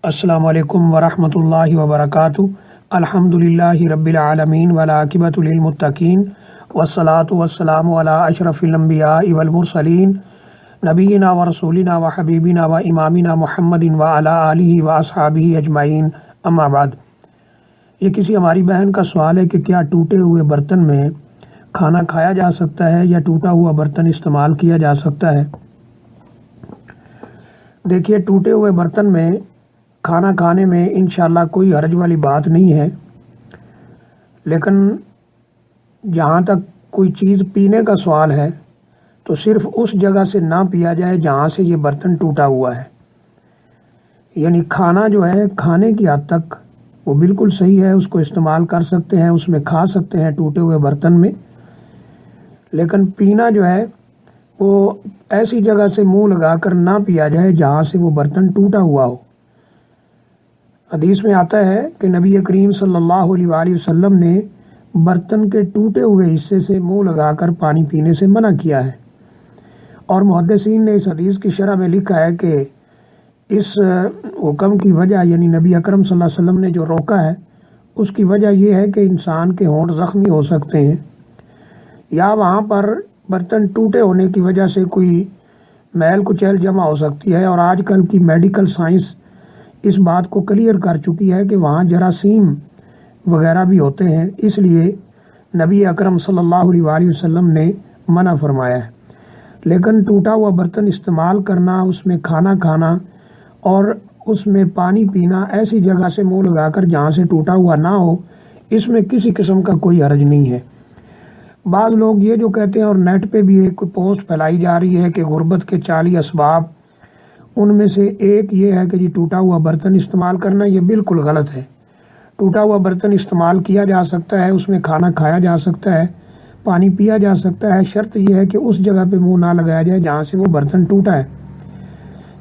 السلام علیکم ورحمۃ اللہ وبرکاتہ۔ الحمدللہ رب العالمین والعاقبۃ للمتقین والصلاۃ والسلام علی اشرف الانبیاء والمرسلین نبینا و رسولنا و حبیبنا و امامنا محمد وعلی آلہ و اصحابہ اجمعین، اما بعد۔ یہ کسی ہماری بہن کا سوال ہے کہ کیا ٹوٹے ہوئے برتن میں کھانا کھایا جا سکتا ہے یا ٹوٹا ہوا برتن استعمال کیا جا سکتا ہے؟ دیکھیے، ٹوٹے ہوئے برتن میں کھانا کھانے میں انشاءاللہ کوئی حرج والی بات نہیں ہے، لیکن جہاں تک کوئی چیز پینے کا سوال ہے تو صرف اس جگہ سے نہ پیا جائے جہاں سے یہ برتن ٹوٹا ہوا ہے۔ یعنی کھانا جو ہے کھانے کی حد تک وہ بالکل صحیح ہے، اس کو استعمال کر سکتے ہیں، اس میں کھا سکتے ہیں ٹوٹے ہوئے برتن میں، لیکن پینا جو ہے وہ ایسی جگہ سے منہ لگا کر نہ پیا جائے جہاں سے وہ برتن ٹوٹا ہوا ہو۔ حدیث میں آتا ہے کہ نبی کریم صلی اللہ علیہ وآلہ وسلم نے برتن کے ٹوٹے ہوئے حصے سے منہ لگا کر پانی پینے سے منع کیا ہے، اور محدثین نے اس حدیث کی شرح میں لکھا ہے کہ اس حکم کی وجہ، یعنی نبی اکرم صلی اللہ علیہ وسلم نے جو روکا ہے اس کی وجہ یہ ہے کہ انسان کے ہونٹ زخمی ہو سکتے ہیں، یا وہاں پر برتن ٹوٹے ہونے کی وجہ سے کوئی میل کچیل جمع ہو سکتی ہے، اور آج کل کی میڈیکل سائنس اس بات کو کلیئر کر چکی ہے کہ وہاں جراثیم وغیرہ بھی ہوتے ہیں، اس لیے نبی اکرم صلی اللہ علیہ وآلہ وسلم نے منع فرمایا ہے۔ لیکن ٹوٹا ہوا برتن استعمال کرنا، اس میں کھانا کھانا اور اس میں پانی پینا ایسی جگہ سے منہ لگا کر جہاں سے ٹوٹا ہوا نہ ہو، اس میں کسی قسم کا کوئی حرج نہیں ہے۔ بعض لوگ یہ جو کہتے ہیں، اور نیٹ پہ بھی ایک پوسٹ پھیلائی جا رہی ہے کہ غربت کے 40 اسباب، ان میں سے ایک یہ ہے کہ ٹوٹا ہوا برتن استعمال کرنا، یہ بالکل غلط ہے۔ ٹوٹا ہوا برتن استعمال کیا جا سکتا ہے، اس میں کھانا کھایا جا سکتا ہے، پانی پیا جا سکتا ہے، شرط یہ ہے کہ اس جگہ پہ منہ نہ لگایا جائے جہاں سے وہ برتن ٹوٹا ہے۔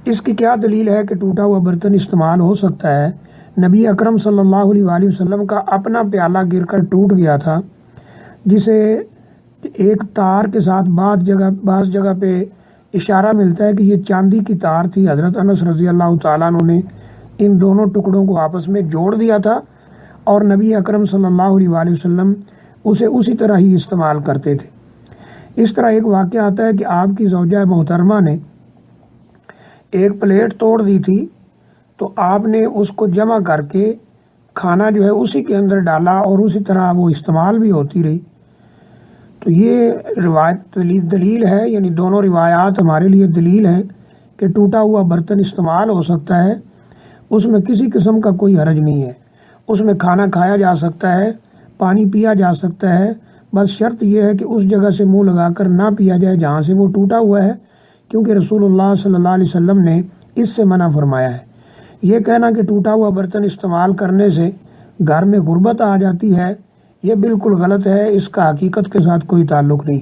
اس کی کیا دلیل ہے کہ ٹوٹا ہوا برتن استعمال ہو سکتا ہے؟ نبی اکرم صلی اللہ علیہ وآلہ وسلم کا اپنا پیالہ گر کر ٹوٹ گیا تھا، جسے ایک تار کے ساتھ بعض جگہ پہ اشارہ ملتا ہے کہ یہ چاندی کی تار تھی۔ حضرت انس رضی اللہ تعالیٰ عنہ نے ان دونوں ٹکڑوں کو آپس میں جوڑ دیا تھا، اور نبی اکرم صلی اللہ علیہ وآلہ وسلم اسے اسی طرح ہی استعمال کرتے تھے۔ اس طرح ایک واقعہ آتا ہے کہ آپ کی زوجہ محترمہ نے ایک پلیٹ توڑ دی تھی، تو آپ نے اس کو جمع کر کے کھانا جو ہے اسی کے اندر ڈالا، اور اسی طرح وہ استعمال بھی ہوتی رہی۔ تو یہ روایت دلیل ہے، یعنی دونوں روایات ہمارے لیے دلیل ہیں کہ ٹوٹا ہوا برتن استعمال ہو سکتا ہے، اس میں کسی قسم کا کوئی حرج نہیں ہے، اس میں کھانا کھایا جا سکتا ہے، پانی پیا جا سکتا ہے، بس شرط یہ ہے کہ اس جگہ سے منہ لگا کر نہ پیا جائے جہاں سے وہ ٹوٹا ہوا ہے، کیونکہ رسول اللہ صلی اللہ علیہ وسلم نے اس سے منع فرمایا ہے۔ یہ کہنا کہ ٹوٹا ہوا برتن استعمال کرنے سے گھر میں غربت آ جاتی ہے، یہ بالکل غلط ہے، اس کا حقیقت کے ساتھ کوئی تعلق نہیں۔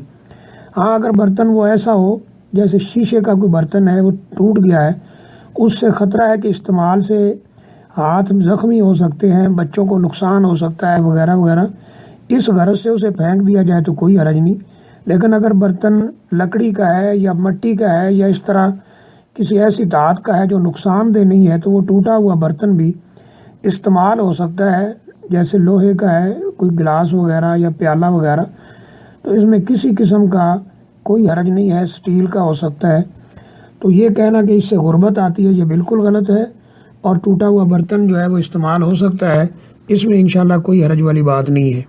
ہاں، اگر برتن وہ ایسا ہو جیسے شیشے کا کوئی برتن ہے، وہ ٹوٹ گیا ہے، اس سے خطرہ ہے کہ استعمال سے ہاتھ زخمی ہو سکتے ہیں، بچوں کو نقصان ہو سکتا ہے وغیرہ وغیرہ، اس غرض سے اسے پھینک دیا جائے تو کوئی حرج نہیں۔ لیکن اگر برتن لکڑی کا ہے یا مٹی کا ہے یا اس طرح کسی ایسی دھات کا ہے جو نقصان دہ نہیں ہے، تو وہ ٹوٹا ہوا برتن بھی استعمال ہو سکتا ہے، جیسے لوہے کا ہے کوئی گلاس وغیرہ یا پیالہ وغیرہ، تو اس میں کسی قسم کا کوئی حرج نہیں ہے، اسٹیل کا ہو سکتا ہے۔ تو یہ کہنا کہ اس سے غربت آتی ہے، یہ بالکل غلط ہے، اور ٹوٹا ہوا برتن جو ہے وہ استعمال ہو سکتا ہے، اس میں انشاءاللہ کوئی حرج والی بات نہیں ہے۔